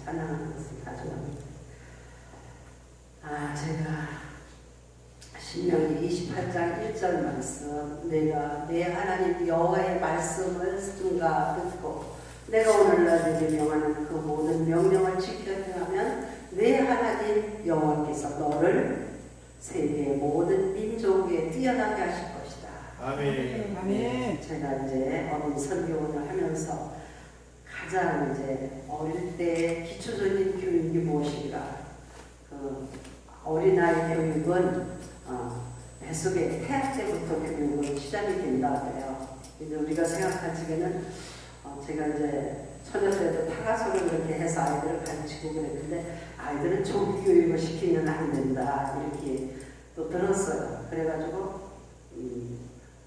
찬양하는 것을 가져갑니다. 제가 신명기 28장 1절 말씀, 내가 내 하나님 여호와의 말씀을 듣는가 듣고 내가 오늘날 내게 명하는 그 모든 명령을 지켜 행하면 내 하나님 여호와께서 너를 세계의 모든 민족에 뛰어나게 하실 것이다. 아멘. 아멘. 제가 이제 어린 선교원을 하면서 가장 이제 어릴 때 기초적인 교육이 무엇인가? 어린아이 교육은 뱃속에 태아 때부터 교육은 시작이 된다 그래요. 이제 우리가 생각하기에는 제가 이제 처녀 때도 타가소를 그렇게 해서 아이들을 가르치고 그랬는데 아이들은 조기 교육을 시키면 안 된다 이렇게 또 들었어요. 그래가지고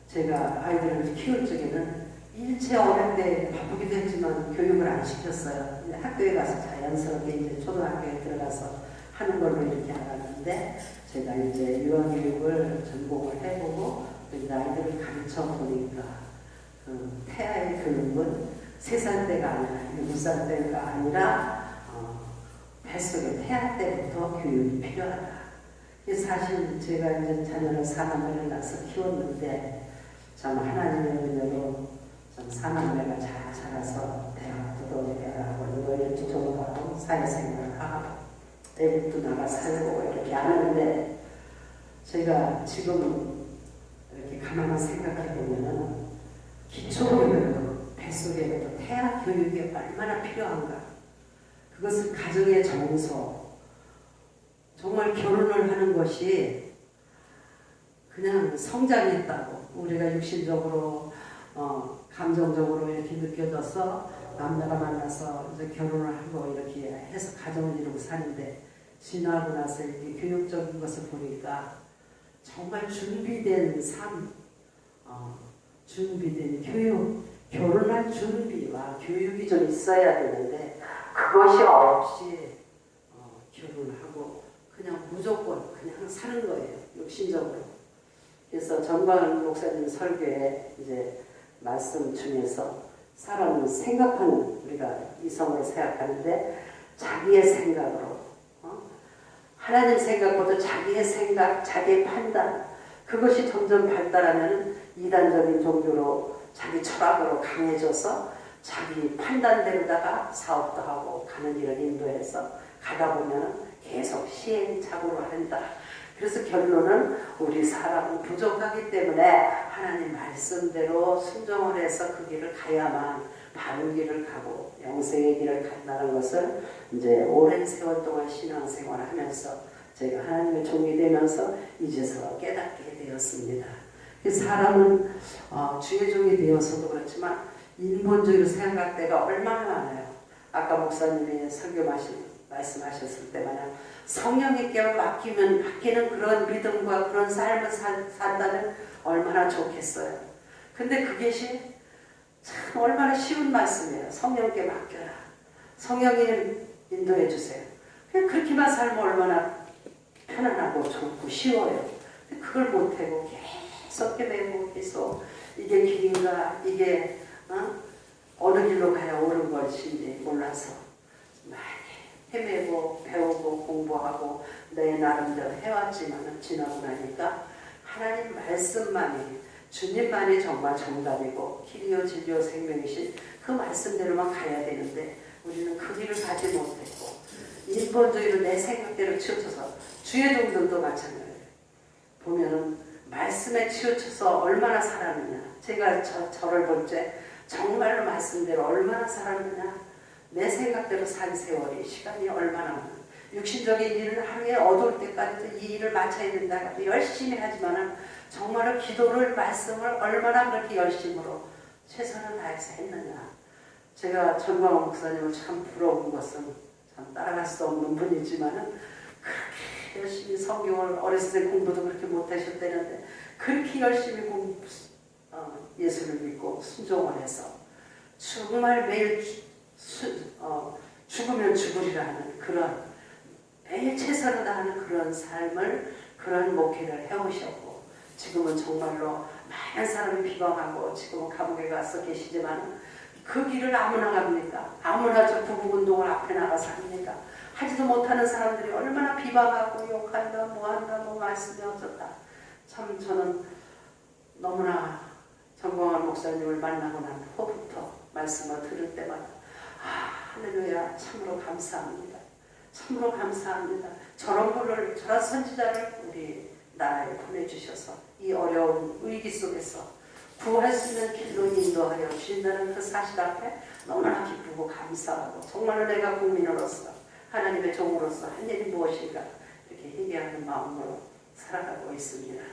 제가 아이들을 키울 적에는 일체 어릴 때 바쁘기도 했지만 교육을 안 시켰어요. 학교에 가서 자연스럽게 이제 초등학교에 들어가서 하는 걸로 이렇게 알았는데 제가 이제 유아교육을 전공을 해보고 아이들을 가르쳐 보니까 태아의 교육은 3살 때가 아니라 7살 때가 아니라 뱃속에 태아 때부터 교육이 필요하다. 사실 제가 이제 자녀를 4남매를 낳아서 키웠는데 참 하나님의 은혜로 참 4남매가 잘 자라서 대학도 대학원 이렇게 졸업하고 사회생활을 하고 애국도 나가 살고 이렇게 하는데 제가 지금 이렇게 가만히 생각해 보면은 기초교육, 뱃속에부터 태아 교육이 얼마나 필요한가. 그것을 가정의 정서, 정말 결혼을 하는 것이 그냥 성장했다고 우리가 육신적으로 감정적으로 이렇게 느껴져서 남자가 만나서 이제 결혼을 하고 이렇게 해서 가정을 이루고 사는데 지나고 나서 이렇게 교육적인 것을 보니까 정말 준비된 삶, 준비된 교육, 결혼할 준비와 교육이 좀 있어야 되는데 그것이 없이 결혼하고 그냥 무조건 그냥 사는 거예요. 육신적으로. 그래서 전광훈 목사님 설교에 이제 말씀 중에서 사람은 생각하는, 우리가 이성으로 생각하는데 자기의 생각으로 하나님 생각보다 자기의 생각, 자기의 판단 그것이 점점 발달하면 이단적인 종교로 자기 철학으로 강해져서 자기 판단대로다가 사업도 하고 가는 길을 인도해서 가다 보면 계속 시행착오를 한다. 그래서 결론은 우리 사람은 부족하기 때문에 하나님 말씀대로 순종을 해서 그 길을 가야만 바른 길을 가고 영생의 길을 간다는 것을 이제 오랜 세월 동안 신앙생활을 하면서 제가 하나님의 종이 되면서 이제서 깨닫게 되었습니다. 사람은 주의 종이 되어서도 그렇지만 인본주의로 생각할 때가 얼마나 많아요. 아까 목사님이 설교 말씀하셨을 때 마냥 성령에게 맡기는 그런 믿음과 그런 삶을 산다면 얼마나 좋겠어요. 근데 그것이 참 얼마나 쉬운 말씀이에요. 성령께 맡겨라. 성령이 인도해 주세요. 그냥 그렇게만 살면 얼마나 편안하고 좋고 쉬워요. 근데 그걸 못하고 계속 깨매고 계속 이게 길인가 이게 어느 길로 가야 옳은 것인지 몰라서 많이 헤매고 배우고 공부하고 내 나름대로 해왔지만 지나고 나니까 하나님 말씀만이 주님만이 정말 정답이고 길이요 진리요 생명이신 그 말씀대로만 가야 되는데 우리는 그 길을 가지 못했고 인본주의로 내 생각대로 치우쳐서 주의 종들도 마찬가지예요. 보면은 말씀에 치우쳐서 얼마나 살았느냐. 제가 저를 볼 때 정말로 말씀대로 얼마나 살았느냐. 내 생각대로 산 세월이 시간이 얼마나 많아. 육신적인 일은 하루에 어두울 때까지도 이 일을 마쳐야 된다. 열심히 하지만은 정말로 기도를 말씀을 얼마나 그렇게 열심으로 최선을 다해서 했느냐. 제가 전광훈 목사님을 참 부러운 것은 참 따라갈 수 없는 분이지만은 그렇게 열심히 성경을 어렸을 때 공부도 그렇게 못하셨다는데 그렇게 열심히 예수를 믿고 순종을 해서 정말 매일 죽으면 죽으리라 하는 그런 매일 최선을 다하는 그런 삶을 그런 목회를 해오셨고 지금은 정말로 많은 사람이 비방하고 지금은 감옥에 가서 계시지만 그 길을 아무나 갑니까? 아무나 저 구국운동을 앞에 나가서 합니까? 하지도 못하는 사람들이 얼마나 비방하고 욕한다 뭐한다 뭐 말씀이 어쩌다. 참 저는 너무나 정광환 목사님을 만나고 난 후부터 말씀을 들을 때마다 할렐루야 참으로 감사합니다. 참으로 감사합니다. 저런 분을 저런 선지자를 우리 나라에 보내주셔서 이 어려운 위기 속에서 구할 수 있는 길로 인도하여 주신다는 그 사실 앞에 너무나 기쁘고 감사하고 정말로 내가 국민으로서 하나님의 종으로서 한 일이 무엇인가 이렇게 회개하는 마음으로 살아가고 있습니다.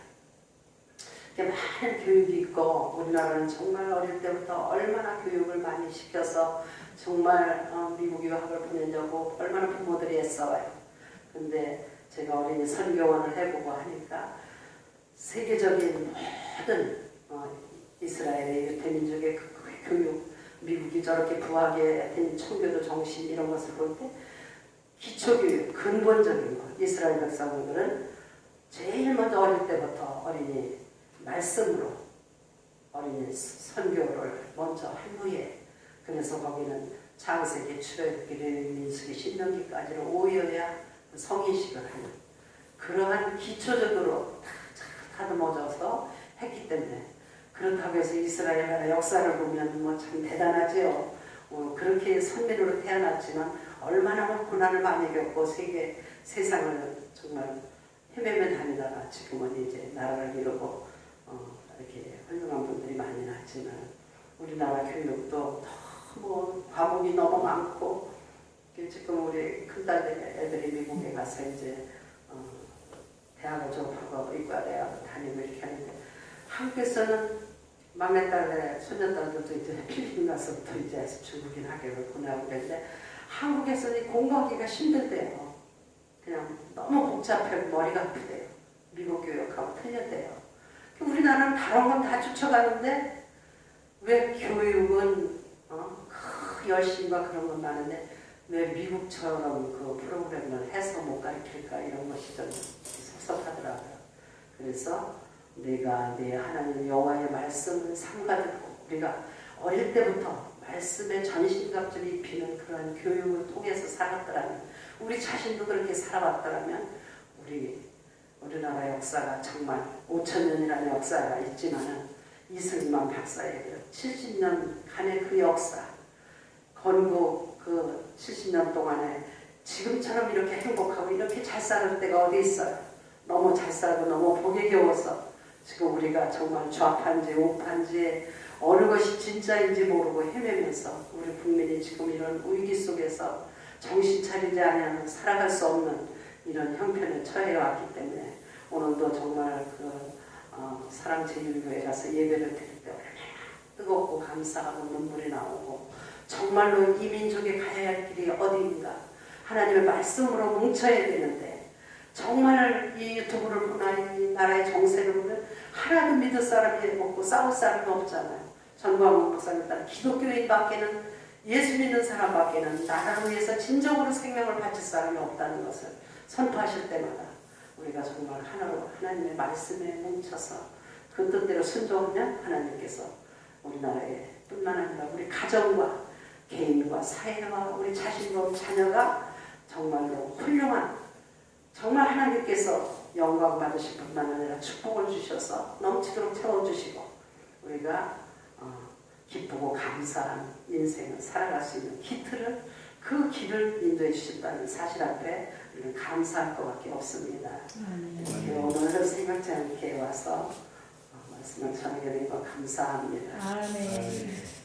많은 교육이 있고 우리나라는 정말 어릴 때부터 얼마나 교육을 많이 시켜서 정말 미국 유학을 보내려고 얼마나 부모들이 애써요. 근데 제가 어린이 선교원을 해보고 하니까 세계적인 모든 이스라엘의 유태민족의 그 교육, 미국이 저렇게 부하게 된 청교도 정신 이런 것을 볼 때 기초교육, 근본적인 것, 이스라엘 백성들은 제일 먼저 어릴 때부터 어린이 말씀으로 어린이 선교를 먼저 한 후에 그래서 거기는 창세기, 출애굽기, 민수기, 신명기까지를 오여야 성인식을 하는 그러한 기초적으로 다 다듬어져서 했기 때문에 그렇다고 해서 이스라엘 나라 역사를 보면 뭐 참 대단하지요. 그렇게 선민으로 태어났지만 얼마나 고난을 많이 겪고 세상을 정말 헤매며 다니다가 지금은 이제 나라를 이루고 이렇게 훌륭한 분들이 많이 났지만 우리나라 교육도 너무 과목이 너무 많고 지금 우리 큰딸 애들이 미국에 가서 이제 대학을 졸업하고 의과대학을 다니고 이렇게 하는데 한국에서는 막내딸, 손녀딸들도 이제 필리핀 가서부터 이제 중국인 학교를 보내고 그랬는데 한국에서는 공부하기가 힘들대요. 그냥 너무 복잡하고 머리가 아프대요. 미국 교육하고 틀렸대요. 우리나라는 다른 건 다 쫓아가는데 왜 교육은 그 열심과 그런 건 많은데 왜 미국처럼 그 프로그램을 해서 못 가르칠까 이런 것이 좀 섭섭하더라고요. 그래서 내가 내 하나님 여호와의 말씀을 삼가듣고 우리가 어릴 때부터 말씀에 전신갑주를 입히는 그런 교육을 통해서 살았더라면 우리 자신도 그렇게 살아왔더라면 우리나라 역사가 정말 5,000년이라는 역사가 있지만은 이승만 박사의 그 70년간의 그 역사 건국 그 70년 동안에 지금처럼 이렇게 행복하고 이렇게 잘 살을 때가 어디 있어요. 너무 잘 살고 너무 복에 겨워서 지금 우리가 정말 좌파인지 우파인지 어느 것이 진짜인지 모르고 헤매면서 우리 국민이 지금 이런 위기 속에서 정신 차리지 않으면 살아갈 수 없는 이런 형편에 처해 왔기 때문에 오늘도 정말 사랑제일교회 가서 예배를 드릴 때 얼마나 뜨겁고 감사하고 눈물이 나오고 정말로 이 민족에 가야 할 길이 어디인가 하나님의 말씀으로 뭉쳐야 되는데 정말 이 유튜브를 보나 이 나라의 정세를 보면 하나도 믿을 사람이 없고 싸울 사람이 없잖아요. 전광훈 목사님 따라 기독교인밖에는 예수 믿는 사람밖에는 나라를 위해서 진정으로 생명을 바칠 사람이 없다는 것을 선포하실 때마다 우리가 정말 하나님의 말씀에 뭉쳐서 그 뜻대로 순종하면 하나님께서 우리나라에 뿐만 아니라 우리 가정과 개인과 사회와 우리 자신과 우리 자녀가 정말로 훌륭한 정말 하나님께서 영광 받으실 뿐만 아니라 축복을 주셔서 넘치도록 채워주시고 우리가 기쁘고 감사한 인생을 살아갈 수 있는 그 길을 인도해 주신다는 사실 앞에 우리는 감사할 것밖에 없습니다. 이렇게 오늘은 생각지 않게 와서 말씀을 전하게 된 거 감사합니다. 아멘.